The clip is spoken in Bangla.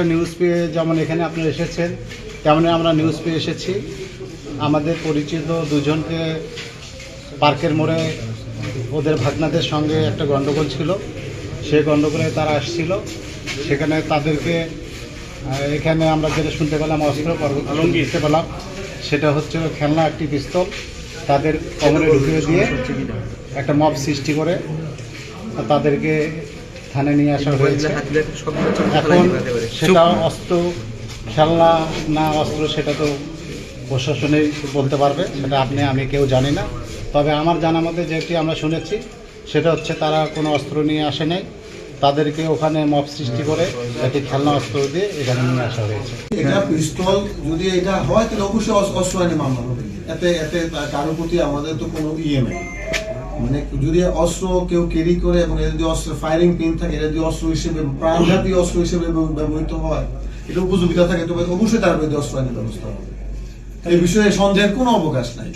একটা নিউজ পেয়ে যেমন এখানে আপনারা এসেছেন, তেমনি আমরা নিউজ পেয়ে এসেছি আমাদের পরিচিত দুজনকে পার্কের মোড়ে ওদের ভাগনাদের সঙ্গে একটা গণ্ডগোল ছিল। সেই গণ্ডগোলে তারা আসছিল, সেখানে তাদেরকে এখানে আমরা যেটা শুনতে পেলাম অস্ত্র দেখতে পেলাম, সেটা হচ্ছে খেলনা একটি পিস্তল তাদের কোমরে ঢুকিয়ে দিয়ে একটা মব সৃষ্টি করে তাদেরকে থানায় নিয়ে আসা হয়েছে। এখন সেটা অস্ত্র খেলনা না অস্ত্র সেটা তো প্রশাসনেই বলতে পারবে, সেটা আমি কেউ জানি না। তবে আমার জানা মতে যেটি আমরা শুনেছি সেটা হচ্ছে তারা কোনো অস্ত্র নিয়ে আসে নাই, তাদেরকে ওখানে মব সৃষ্টি করে একটি খেলনা অস্ত্র দিয়ে এখানে নিয়ে আসা হয়েছে। এটা পিস্তল যদি এটা হয় তাহলে অবশ্যই অস্ত্র আইনে মামলা হবে। এতে কারোর প্রতি আমাদের তো কোনো নেই। মানে যদি অস্ত্র কেউ ক্যারি করে এবং এর যদি অস্ত্র ফায়ারিং পিন থাকে, এটা যদি অস্ত্র হিসেবে প্রাণঘাতী অস্ত্র হিসেবে ব্যবহৃত হয়, এটা উপযোগিতা থাকে, তবে অবশ্যই তার বিরুদ্ধে অস্ত্র আইনের ব্যবস্থা হবে। এই বিষয়ে সন্দেহের কোনো অবকাশ নাই।